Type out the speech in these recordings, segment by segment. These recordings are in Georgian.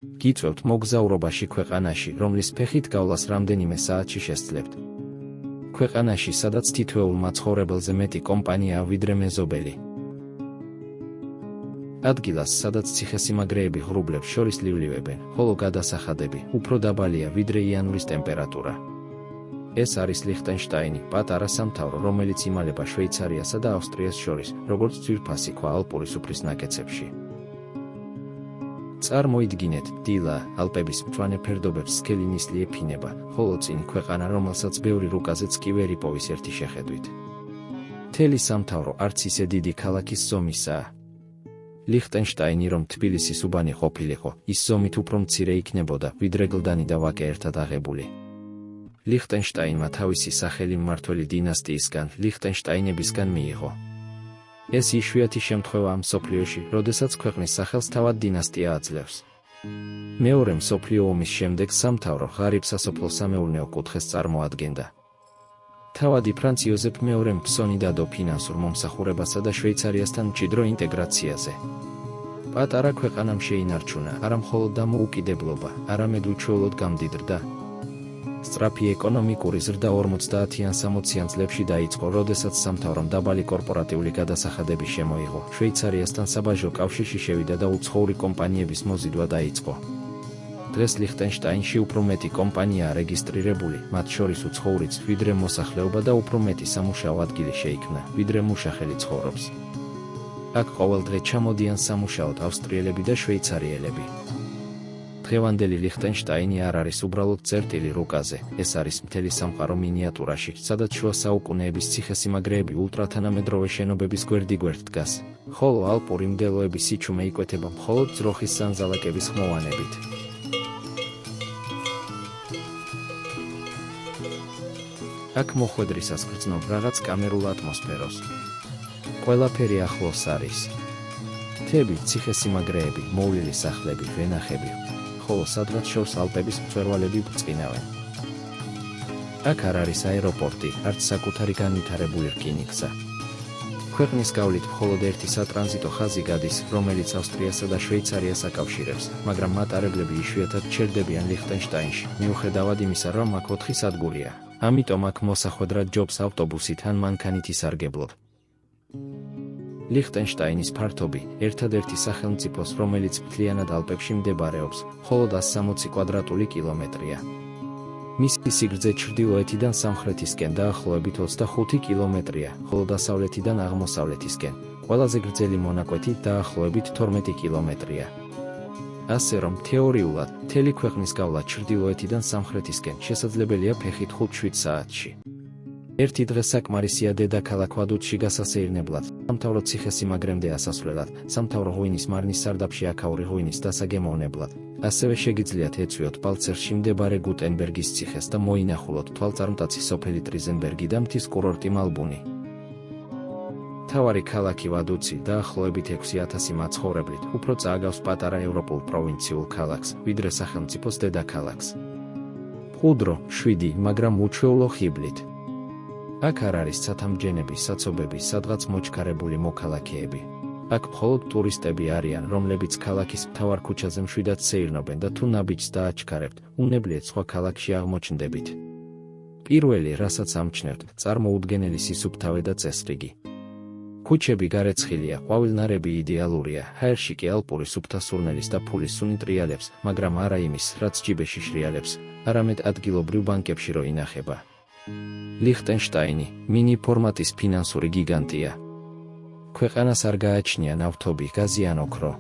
გიწევთ მოგზაურობაში ქვეყანაში, რომლის ფეხით გავლას რამდენიმე საათში შესძლებთ. ქვეყანაში, სადაც თითოეულ მაცხოვრებელზე მეტი კომპანიაა ვიდრე მეზობელი. ადგილას, სადაც ციხესიმაგრეები ღრუბლებს შორის ლივლივებენ, ხოლო გადასახადები უფრო დაბალია ვიდრე იანვრის ტემპერატურა. ეს არის ლიხტენშტაინი, პატარა სამთავრო, რომელიც იმალება შვეიცარიასა და ავსტრიას შორის, როგორც ძვირფასი ქვა ალპური სუფრის ნაკეცებში. წარმოიდგინეთ, დილა, ალპების მწვანე ფერდობებს სქელი ნისლი ეფინება, ხოლო წინ ქვეყანა, რომელსაც ბევრი რუკაზეც კი ვერ იპოვის ერთი შეხედვით. მთელი სამთავრო არც ისე დიდი ქალაქის ზომისაა. ლიხტენშტაინი რომ თბილისის უბანი ყოფილიყო, ის ზომით უფრო მცირე იქნებოდა, ვიდრე გლდანი და ვაკე ერთად აღებული. ლიხტენშტაინმა თავისი სახელი მმართველი დინასტიისგან, ლიხტენშტაინებისგან მიიღო. ეს იშვიათი შემთხვევაა მსოფლიოში, როდესაც ქვეყნის სახელს თავად დინასტია აძლევს. მეორე მსოფლიო ომის შემდეგ სამთავრო ღარიბ სასოფლო-სამეურნეო კუთხეს წარმოადგენდა. თავადი ფრანც იოზეფ მეორემ ფსონი დადო ფინანსურ მომსახურებასა და შვეიცარიასთან მჭიდრო ინტეგრაციაზე. პატარა ქვეყანამ შეინარჩუნა არა მხოლოდ დამოუკიდებლობა, არამედ უჩვეულოდ გამდიდრდა. სწრაფი ეკონომიკური ზრდა 50-60-იან წლებში დაიწყო, როდესაც სამთავრომ დაბალი კორპორატიული გადასახადები შემოიღო, შვეიცარიასთან საბაჟო კავშირში შევიდა და უცხოური კომპანიების მოზიდვა დაიწყო. დღეს ლიხტენშტაინში უფრო მეტი კომპანიაა რეგისტრირებული, მათ შორის უცხოურიც, ვიდრე მოსახლეობა და უფრო მეტი სამუშაო ადგილი შეიქმნა, ვიდრე მუშახელი ცხოვრობს. აქ ყოველდღე ჩამოდიან სამუშაოდ ავსტრიელები და შვეიცარიელები. დღევანდელი ლიხტენშტაინი არ არის უბრალოდ წერტილი რუკაზე, ეს არის მთელი სამყარო მინიატურაში, სადაც შუა საუკუნეების ციხესიმაგრეები ულტრათანამედროვე შენობების გვერდიგვერდ დგას, ხოლო ალპური მდელოების სიჩუმე იკვეთება მხოლოდ ძროხის სანძალაკების ხმოვანებით. აქ მოხვედრისას გრძნობ რაღაც კამერულ ატმოსფეროს. ყველაფერი ახლოს არის. მთები, ციხესიმაგრეები, მოვლილი სახლები, ვენახები, ხოლო სადღაც შორს ალპების მწვერვალები ბრწყინავენ. აქ არ არის აეროპორტი, არც საკუთარი განვითარებული რკინიგზა. ქვეყნის გავლით მხოლოდ ერთი სატრანზიტო ხაზი გადის, რომელიც ავსტრიასა და შვეიცარიას აკავშირებს, მაგრამ მატარებლები იშვიათად ჩერდებიან ლიხტენშტაინში, მიუხედავად იმისა, რომ აქ 4 სადგურია. ამიტომ აქ მოსახვედრად ჯობს ავტობუსით ან მანქანით ისარგებლოდ. ლიხტენშტაინის ფართობი, ერთადერთი სახელმწიფოს, რომელიც მთლიანად ალპებში მდებარეობს, მხოლოდ 160 კვადრატული კილომეტრია. მისი სიგრძე ჩრდილოეთიდან სამხრეთისკენ დაახლოებით 25 კილომეტრია, ხოლო დასავლეთიდან აღმოსავლეთისკენ, ყველაზე გრძელი მონაკვეთი დაახლოებით 12 კილომეტრია. ასე რომ, თეორიულად, მთელი ქვეყნის გავლა ჩრდილოეთიდან სამხრეთისკენ შესაძლებელია ფეხით 5-7 საათში. ერთი დღე საკმარისია დედაქალაქ ვადუდში გასასეირნებლად, სამთავრო ციხესიმაგრემდე ასასვლელად, სამთავრო ღვინის მარნის სარდაფში აქაური ღვინის დასაგემოვნებლად. ასევე შეგიძლიათ ეწვიოთ პალცერში მდებარე გუტენბერგის ციხეს და მოინახულოთ თვალწარმტაცი სოფელი ტრიზენბერგი და მთის კურორტი მალბუნი. მთავარი ქალაქი ვადუცი დაახლოებით 6000 მაცხოვრებლით უფრო წააგავს პატარა ევროპულ პროვინციულ ქალაქს, ვიდრე სახელმწიფოს დედაქალაქს. მყუდრო, 7, მაგრამ უჩვეულო ხიბლით. აქ არ არის ცათამბჯენები, საცობები, სადღაც მოჩქარებული მოქალაქეები. აქ მხოლოდ ტურისტები არიან, რომლებიც ქალაქის მთავარ ქუჩაზე მშვიდად სეირნობენ და თუ ნაბიჯს დააჩქარებთ, უნებლიეთ სხვა ქალაქში აღმოჩნდებით. პირველი, რასაც ამჩნევთ, წარმოუდგენელი სისუფთავე და წესრიგი. ქუჩები გარეცხილია, ყვავილნარები იდეალურია, ჰაერში კი ალპური სუფთა სურნელის და ფულის სუნი ტრიალებს, მაგრამ არა იმის, რაც ჯიბეში შრიალებს, არამედ ადგილობრივ ბანკებში რო ინახება. ლიხტენშტაინი, მინი ფორმატის ფინანსური გიგანტია. ქვეყანას არ გააჩნია ნავთობი, გაზი ან ოქრო.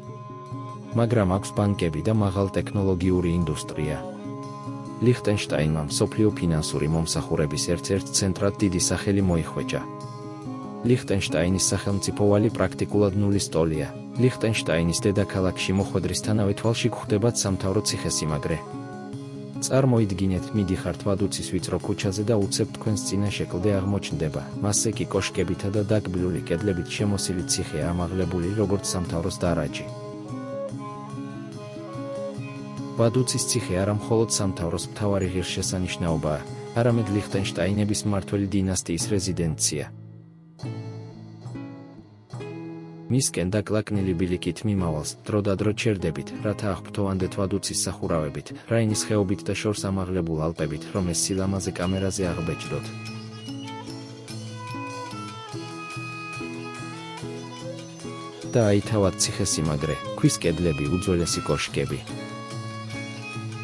მაგრამ აქვს ბანკები და მაღალტექნოლოგიური ინდუსტრია. ლიხტენშტაინმა მსოფლიო ფინანსური მომსახურების ერთ-ერთ ცენტრად დიდი სახელი მოიხვეჭა. ლიხტენშტაინის სახელმწიფოვალი პრაქტიკულად ნულის ტოლია. ლიხტენშტაინის დედაქალაქში მოხვედრისთანავე თვალში გვხვდებათ სამთავრო ციხესიმაგრე. წარმოიდგინეთ, მიდიხართ ვადუცის ვიწრო ქუჩაზე და უცებ თქვენს წინაშე კლდე აღმოჩნდება, მასზე კი კოშკებითა და დაკბილული კედლებით შემოსილი ციხეა ამაღლებული როგორც სამთავროს დარაჯი. ვადუცის ციხე არა მხოლოდ სამთავროს მთავარი ღირსშესანიშნაობაა, არამედ ლიხტენშტაინების მმართველი დინასტიის რეზიდენცია. მისკენ დაკლაკნილი ბილიკით მიმავალს დროდადრო ჩერდებით, რათა აღფრთოვანდეთ ვადუცის სახურავებით, რაინის ხეობით და შორს ამაღლებულ ალპებით, რომ ეს სილამაზე კამერაზე აღბეჭდოთ. და აითავად ციხესიმაგრე, ქვის კედლები, უძველესი კოშკები.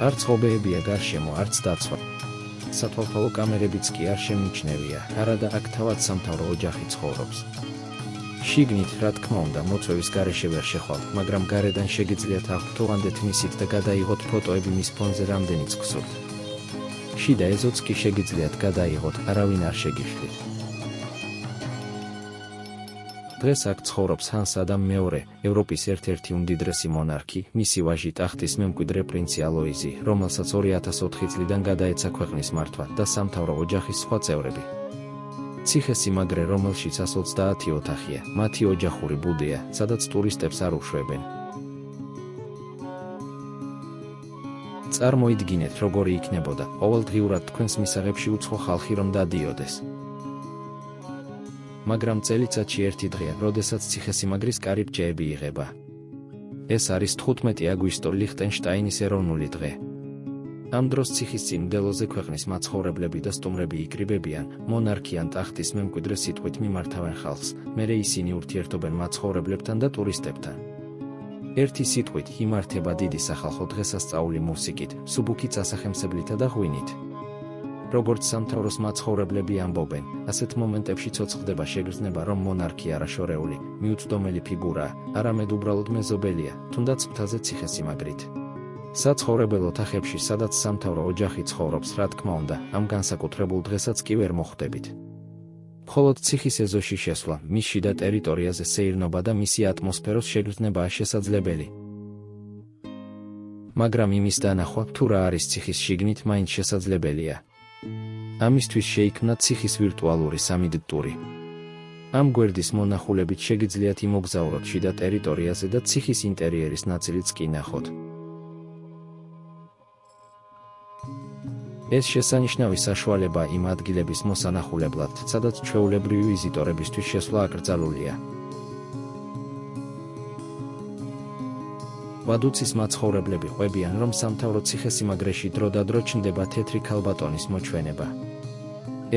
არც ღობეებია გარშემო, არც დაცვა. სათვალთვალო კამერებიც კი არ შემიჩნევია, არადა აქ თავად სამთავრო ოჯახი ცხოვრობს. შიგნით, რა თქმა უნდა, მოწვევის გარეშე ვერ შეხვალთ, მაგრამ გარედან შეგიძლიათ აღფრთოვანდეთ მისით და გადაიღოთ ფოტოები მის ფონზე რამდენიც გსურთ. შიდა ეზოც კი შეგიძლიათ გადაიღოთ, არავინ არ შეგიშლით. დღეს აქ ცხოვრობს ჰანს ადამ მეორე, ევროპის ერთ-ერთი უმდიდრესი მონარქი, მისი ვაჟი ტახტის მემკვიდრე პრინცი ალოიზი, რომელსაც 2004 წლიდან გადაეცა ქვეყნის მართვა და სამთავრო ოჯახის სხვა წევრები. ციხესიმაგრე, რომელშიც 130 ოთახია, მათი ოჯახური ბუდეა, სადაც ტურისტებს არ უშვებენ. წარმოიდგინეთ, როგორი იქნებოდა ყოველდღიურად თქვენს მისაღებში უცხო ხალხი რომ დადიოდეს. მაგრამ წელიწადში ერთი დღეა, როდესაც ციხესიმაგრის კარიბჭეები იღება. ეს არის 15 აგვისტო, ლიხტენშტაინის ეროვნული დღე. ამ დროს ციხის წინ მდელოზე ქვეყნის მაცხოვრებლები და სტუმრები იკრიბებიან, მონარქი ან ტახტის მემკვიდრე სიტყვით მიმართავენ ხალხს, მერე ისინი ურთიერთობენ მაცხოვრებლებთან და ტურისტებთან. ერთი სიტყვით იმართება დიდი სახალხო დღესასწაული მუსიკით, მსუბუქი წასახემსებლითა და ღვინით. როგორც სამთავროს მაცხოვრებლები ამბობენ, ასეთ მომენტებში ცოცხლდება შეგრძნება, რომ მონარქი არაშორეული, მიუწვდომელი ფიგურაა, არამედ უბრალოდ მეზობელია, თუნდაც მთაზე ციხესიმაგრით. საცხოვრებელ ოთახებში, სადაც სამთავრო ოჯახი ცხოვრობს, რა თქმა უნდა, ამ განსაკუთრებულ დღესაც კი ვერ მოხვდებით. მხოლოდ ციხის ეზოში შესვლა, მის შიდა ტერიტორიაზე სეირნობა და მისი ატმოსფეროს შეგრძნებაა შესაძლებელი. მაგრამ იმის დანახვა, თუ რა არის ციხის შიგნით, მაინც შესაძლებელია. ამისთვის შეიქმნა ციხის ვირტუალური 3D ტური. ამ გვერდის მონახულებით შეგიძლიათ იმოგზაუროთ შიდა ტერიტორიაზე და ციხის ინტერიერის ნაწილიც კი ნახოთ. ეს შესანიშნავი საშუალებაა იმ ადგილების მოსანახულებლად, სადაც ჩვეულებრივი ვიზიტორებისთვის შესვლა აკრძალულია. ვადუცის მაცხოვრებლები ყვებიან, რომ სამთავრო ციხესიმაგრეში დროდადრო ჩნდება თეთრი ქალბატონის მოჩვენება.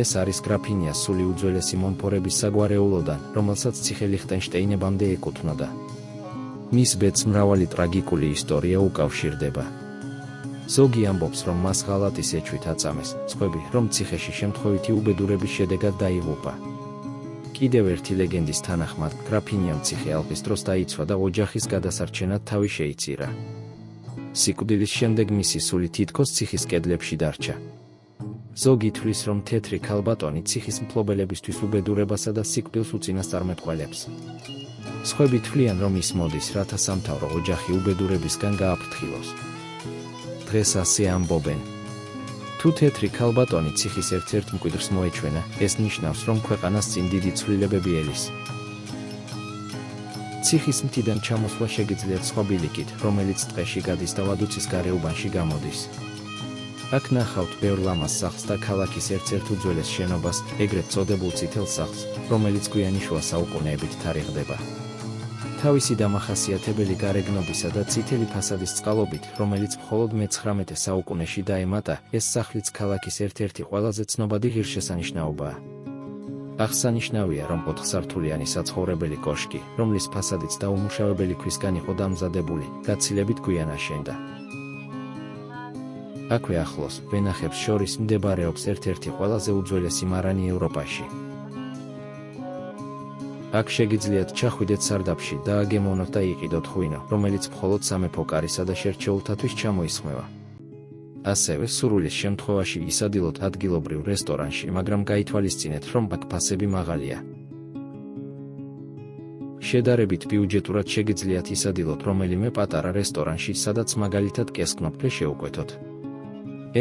ეს არის გრაფინიას სული უძველესი მომფორების საგვარეულოდან, რომელსაც ციხე ლიხტენშტეინებამდე ეკუთვნოდა. მის ბედს მრავალი ტრაგიკული ისტორია უკავშირდება. ზოგი ამბობს, რომ მას ღალატის ეჩვით აწამეს, სხვები, რომ ციხეში შემთხვევითი უბედურების შედეგად დაიღუპა. კიდევ ერთი ლეგენდის თანახმად, გრაფინიამ ციხე ალყის დროს დაიცვა და ოჯახის გადასარჩენად თავი შეიწირა. სიკვდილის შემდეგ მისი სული თითქოს ციხის კედლებში დარჩა. ზოგი თვლის, რომ თეთრი ქალბატონი ციხის მფლობელებისთვის უბედურებასა და სიკვდილს უწინასწარმეტყველებს. სხვები თვლიან, რომ ის მოდის, რათა სამთავრო ოჯახი უბედურებისგან გააფრთხილოს. დღეს ასე ამბობენ. თუ თეთრი ქალბატონი ციხის ერთ-ერთ მკვიდრს მოეჩვენა, ეს ნიშნავს, რომ ქვეყანას წინ დიდი ცვლილებები ელის. ციხის მთიდან ჩამოსვლა შეგიძლიათ სხვა ბილიკით, რომელიც ტყეში გადის და ვადუცის გარეუბანში გამოდის. აქ ნახავთ ბევრ ლამაზ სახლს და ქალაქის ერთ-ერთ უძველეს შენობას, ეგრეთ წოდებულ წითელ სახლს, რომელიც გვიანი შუა საუკუნეებით თარიღდება. თავისი დამახასიათებელი გარეგნობისა და წითელი ფასადის წყალობით, რომელიც მხოლოდ მე-19 საუკუნეში დაემატა, ეს სახლიც ქალაქის ერთ-ერთი ყველაზე ცნობადი ღირსშესანიშნაობაა. აღსანიშნავია, რომ 4-სართულიანი საცხოვრებელი კოშკი, რომლის ფასადიც დაუმუშავებელი ქვისგან იყო დამზადებული, გაცილებით გვიან აშენდა. აქვე ახლოს, ვენახებს შორის მდებარეობს ერთ-ერთი ყველაზე უძველესი მარანი ევროპაში. აქ შეგიძლიათ ჩახვიდეთ სარდაფში და აგემოვნოთ და იყიდოთ ღვინო, რომელიც მხოლოდ სამეფო კარისა და შერჩეულთათვის ჩამოისხმევა. ასევე, სურვილის შემთხვევაში ისადილოთ ადგილობრივ რესტორანში, მაგრამ გაითვალისწინეთ, რომ აქ ფასები მაღალია. შედარებით ბიუჯეტურად შეგიძლიათ ისადილოთ რომელიმე პატარა რესტორანში, სადაც მაგალითად კესკნოფლე შეუკვეთოთ.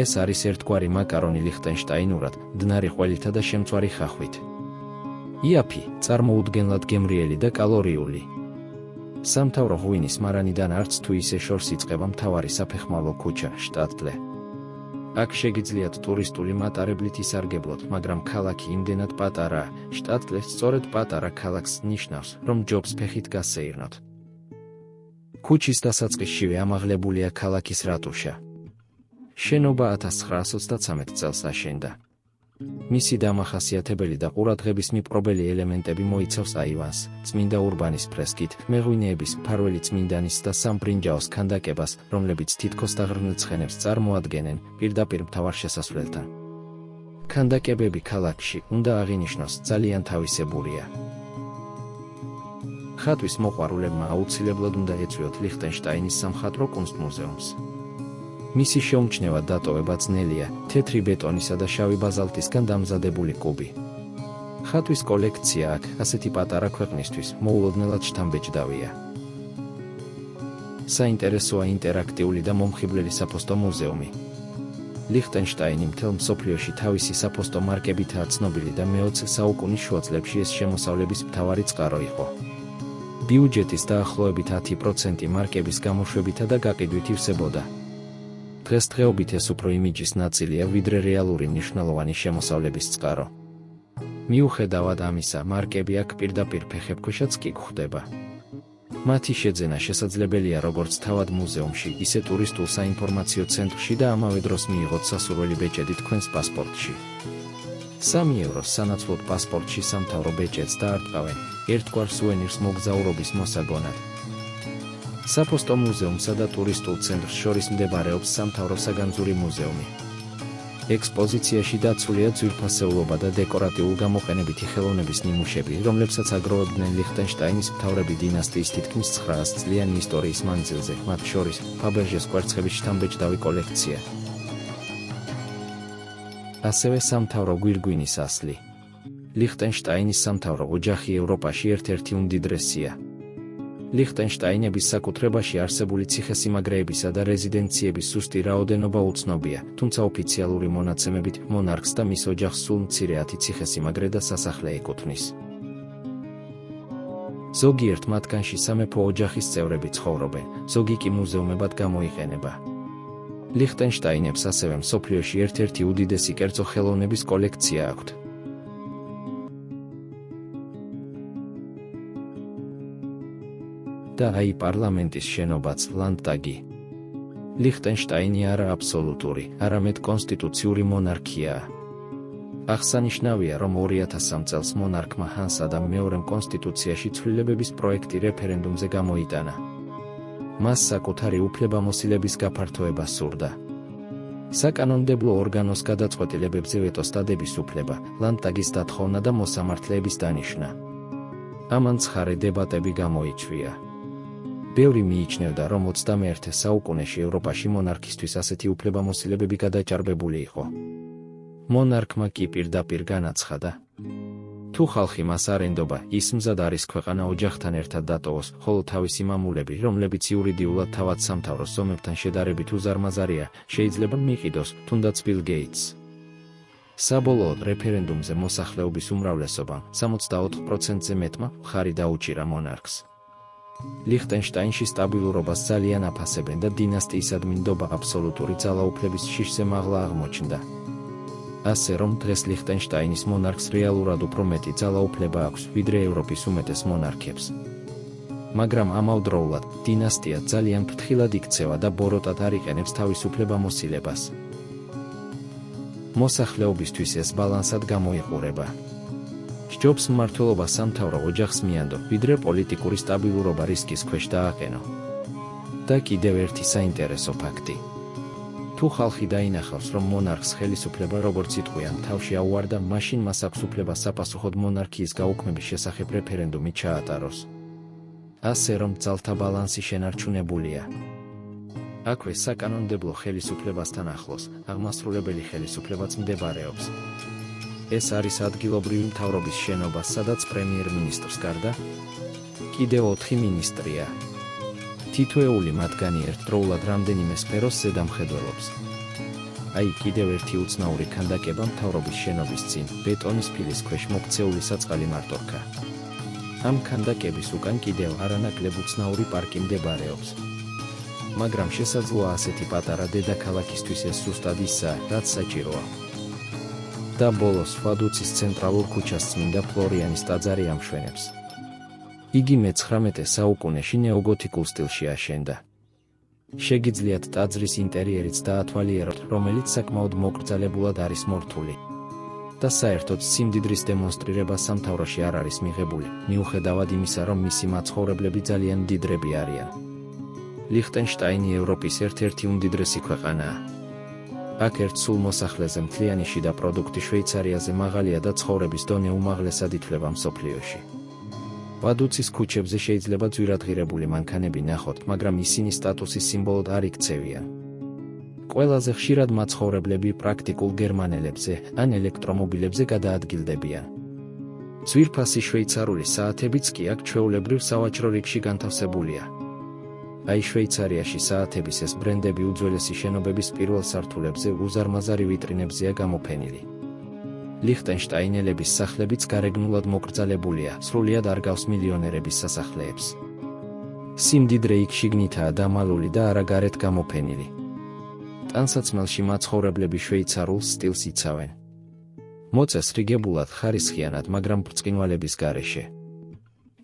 ეს არის ერთგვარი მაკარონი ლიხტენშტაინურად, მდნარი ყველითა და შემწვარი ხახვით. იაფი, წარმოუდგენლად გემრიელი და კალორიული. სამთავრო ღვინის მარანიდან არც თუ ისე შორს იწყება მთავარი საფეხმავლო ქუჩა, შტატლე. აქ შეგიძლიათ ტურისტული მატარებლით ისარგებლოთ, მაგრამ ქალაქი იმდენად პატარაა, შტატლე სწორედ პატარა ქალაქს ნიშნავს, რომ ჯობს ფეხით გასეირნოთ. ქუჩის დასაწყისშივე ამაღლებულია ქალაქის რატუშა. შენობა 1933 წელს აშენდა. მისი დამახასიათებელი და ყურადღების მიპყრობელი ელემენტები მოიცავს აივანს, წმინდა ურბანის ფრესკით, მეღვინეების, მფარველი წმინდანის და სამბრინჯაოს ქანდაკებას, რომლებიც თითქოს დაღრმილ ცხენებს წარმოადგენენ პირდაპირ მთავარ შესასვლელთან. ქანდაკებები ქალაქში, უნდა აღინიშნოს, ძალიან თავისებურია. ხატვის მოყვარულებმა აუცილებლად უნდა ეწვიოთ ლიხტენშტაინის სამხატვრო კუნსტმუზეუმს. მისი შეუმჩნევად დატოვება ძნელია, თეთრი ბეტონისა და შავი ბაზალტისგან დამზადებული კუბი. ხატვის კოლექცია აქ, ასეთი პატარა ქვეყნისთვის, მოულოდნელად შთამბეჭდავია. საინტერესოა ინტერაქტიული და მომხიბვლელი საფოსტო მუზეუმი. ლიხტენშტაინი მთელ მსოფლიოში თავისი საფოსტო მარკებითაა ცნობილი და მე-20 საუკუნის შუა წლებში ეს შემოსავლების მთავარი წყარო იყო. ბიუჯეტის დაახლოებით 10% მარკების გამოშვებითა და გაყიდვით ივსებოდა. დღესდღეობით ეს უფრო იმიჯის ნაწილია, ვიდრე რეალური მნიშვნელოვანი შემოსავლების წყარო. მიუხედავად ამისა, მარკები აქ პირდაპირ ფეხებქვეშაც კი გვხვდება. მათი შეძენა შესაძლებელია როგორც თავად მუზეუმში, ისე ტურისტულ საინფორმაციო ცენტრში და ამავე დროს მიიღოთ სასურველი ბეჭედი თქვენს პასპორტში. 3 ევროს სანაცვლოდ პასპორტში სამთავრო ბეჭედს დაარტყავენ, ერთგვარ სუვენირს მოგზაურობის მოსაგონად. საფოსტო მუზეუმსა და ტურისტულ ცენტრს შორის მდებარეობს სამთავრო საგანძური მუზეუმი. ექსპოზიციაში დაცულია ძვირფასეულობა და დეკორატიულ გამოყენებითი ხელოვნების ნიმუშები, რომლებსაც აგროვებდნენ ლიხტენშტაინის მთავრები დინასტიის თითქმის 900 წლიანი ისტორიის მანძილზე, მათ შორის ფაბერჟეს კვერცხების შთამბეჭდავი კოლექცია. ასევე სამთავრო გვირგვინის ასლი. ლიხტენშტაინის სამთავრო ოჯახი ევროპაში ერთ-ერთი უმდიდრესია. ლიხტენშტაინების საკუთრებაში არსებული ციხესიმაგრეებისა და რეზიდენციების ზუსტი რაოდენობა უცნობია, თუმცა ოფიციალური მონაცემებით მონარქს და მის ოჯახს სულ მცირე 10 ციხესიმაგრე და სასახლე ეკუთვნის. ზოგიერთ მათგანში სამეფო ოჯახის წევრები ცხოვრობენ, ზოგი კი მუზეუმებად გამოიყენება. ლიხტენშტაინებს ასევე მსოფლიოში ერთ-ერთი უდიდესი კერძო ხელოვნების კოლექცია აქვთ. და აი პარლამენტის შენობაც, ლანდტაგი. ლიხტენშტაინი არა აბსოლუტური, არამედ კონსტიტუციური მონარქიაა. აღსანიშნავია, რომ 2003 წელს მონარქმა ჰანს ადამ მეორემ კონსტიტუციაში ცვლილებების პროექტი რეფერენდუმზე გამოიტანა. მას საკუთარი უფლებამოსილების გაფართოება სურდა. საკანონმდებლო ორგანოს გადაწყვეტილებებზე ვეტოს დადების უფლება, ლანდტაგის დათხოვნა და მოსამართლეების დანიშვნა. ამან ცხარე დებატები გამოიწვია. ბევრი მიიჩნევდა, რომ 21 საუკუნეში ევროპაში მონარქისთვის ასეთი უფლებამოსილებები გადაჭარბებული იყო. მონარქმა კი პირდაპირ განაცხადა. თუ ხალხი მას არ ენდობა, ის მზად არის ქვეყანა ოჯახთან ერთად დატოვოს, ხოლო თავისი მამულები, რომლებიც იურიდიულად თავად სამთავროს ზომებთან შედარებით უზარმაზარია, შეიძლება მიყიდოს, თუნდაც ბილ გეიტსს. საბოლოოდ რეფერენდუმზე მოსახლეობის უმრავლესობამ, 64%-ზე მეტმა, მხარი დაუჭირა მონარქს. ლიხტენშტაინში სტაბილურობას ძალიან აფასებენ და დინასტიისადმი ნდობა აბსოლუტური ძალაუფლების შიშზე მაღლა აღმოჩნდა. ასე რომ დღეს ლიხტენშტაინის მონარქს რეალურად უფრო მეტი ძალაუფლება აქვს, ვიდრე ევროპის უმეტეს მონარქებს. მაგრამ ამავდროულად, დინასტია ძალიან ფრთხილად იქცევა და ბოროტად არ იყენებს თავის უფლებამოსილებას. მოსახლეობისთვის ეს ბალანსად გამოიყურება. სჯობს მმართველობა სამთავრო ოჯახს მიანდო, ვიდრე პოლიტიკური სტაბილურობა რისკის ქვეშ დააყენო. და კიდევ ერთი საინტერესო ფაქტი. თუ ხალხი დაინახავს, რომ მონარქს ხელისუფლება როგორც იტყვიან თავში აუვარდა, მაშინ მას აქვს უფლება საპასუხოდ მონარქიის გაუქმების შესახებ რეფერენდუმი ჩაატაროს. ასე რომ ძალთა ბალანსი შენარჩუნებულია. აქვე საკანონმდებლო ხელისუფლებასთან ახლოს, აღმასრულებელი ხელისუფლებაც მდებარეობს. ეს არის ადგილობრივი მთავრობის შენობა, სადაც პრემიერ-მინისტრს გარდა კიდევ 4 მინისტრია. თითოეული მათგანი ერთდროულად რამდენიმე სფეროს ზედამხედველობს. აი კიდევ ერთი უცნაური ქანდაკება მთავრობის შენობის წინ, ბეტონის ფილის ქვეშ მოქცეული საწყალი მარტორქა. ამ ქანდაკების უკან კიდევ არანაკლებ უცნაური პარკი მდებარეობს. მაგრამ შესაძლოა ასეთი პატარა დედაქალაქისთვის ეს ზუსტად ისაა, რაც საჭიროა. და ბოლოს ვადუცის ცენტრალურ ქუჩას წმინდა ფლორიანის ტაძარი ამშვენებს. იგი მე-19 საუკუნეში ნეოგოთიკურ სტილში აშენდა. შეგიძლიათ ტაძრის ინტერიერიც დაათვალიეროთ, რომელიც საკმაოდ მოკრძალებულად არის მორთული. და საერთოდ სიმდიდრის დემონსტრირება სამთავროში არ არის მიღებული, მიუხედავად იმისა, რომ მისი მაცხოვრებლები ძალიან მდიდრები არიან. ლიხტენშტაინი ევროპის ერთ-ერთი უმდიდრესი ქვეყანაა. აქ ერთ სულ მოსახლეზე მთლიანი შიდა პროდუქტი შვეიცარიაზე მაღალია და ცხოვრების დონე უმაღლესად ითვლება მსოფლიოში. ვადუცის ქუჩებზე შეიძლება ძვირადღირებული მანქანები ნახოთ, მაგრამ ისინი სტატუსის სიმბოლოდ არ იქცევიან. ყველაზე ხშირად მაცხოვრებლები პრაქტიკულ გერმანელებზე ან ელექტრომობილებზე გადაადგილდებიან. ძვირფასი შვეიცარული საათებიც კი აქ ჩვეულებრივ სავაჭრო რიგში განთავსებულია. აი შვეიცარიაში საათების ეს ბრენდები უძველესი შენობების პირველ სართულებზე უზარმაზარი ვიტრინებზეა გამოფენილი. ლიხტენშტაინელების სახლებიც გარეგნულად მოკრძალებულია, სრულიად არ გავს მილიონერების სასახლეებს. სიმდიდრე იქ შიგნითაა დამალული და არა გარეთ გამოფენილი. ტანსაცმელში მაცხოვრებლები შვეიცარულ სტილს იცავენ. მოწესრიგებულად, ხარისხიანად, მაგრამ ბრწყინვალების გარეშე.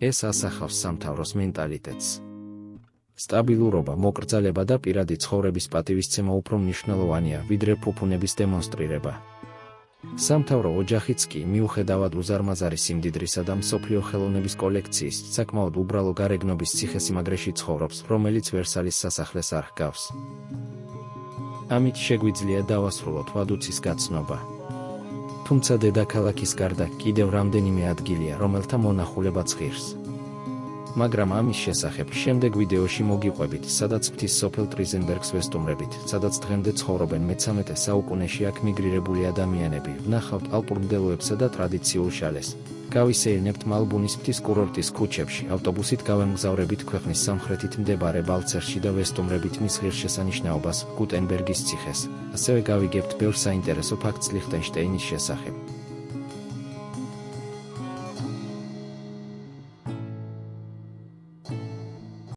ეს ასახავს სამთავროს მენტალიტეტს. სტაბილურობა, მოკრძალება და პირადი ცხოვრების პატივისცემა უფრო მნიშვნელოვანია, ვიდრე ფუფუნების დემონსტრირება. სამთავრო ოჯახიც კი, მიუხედავად უზარმაზარი სიმდიდრისა და მსოფლიო ხელოვნების კოლექციის, საკმაოდ უბრალო გარეგნობის ციხესიმაგრეში ცხოვრობს, რომელიც ვერსალის სასახლეს არ ჰგავს. ამით შეგვიძლია დავასრულოთ ვადუცის გაცნობა. თუმცა დედაქალაქის გარდა კიდევ რამდენიმე ადგილია, რომელთა მონახულებაც ღირს. მაგრამ ამის შესახებ შემდეგ ვიდეოში მოგიყვებით, სადაც ღვთის სოფელ ტრიზენბერგს ვესტუმრებით, სადაც დღემდე ცხოვრობენ მე-13 საუკუნეში აქ მიგრირებული ადამიანები, ვნახავთ ალპურ მდელოებსა და ტრადიციულ შალეს. გავისეირნებთ მალბუნის ღვთის კურორტის ქუჩებში, ავტობუსით გავემგზავრებით ქვეყნის სამხრეთით მდებარე ბალცერში და ვესტუმრებით მის ღირსშესანიშნაობას, გუტენბერგის ციხეს. ასევე გავიგებთ ბევრ საინტერესო ფაქტს ლიხტენშტაინის შესახებ.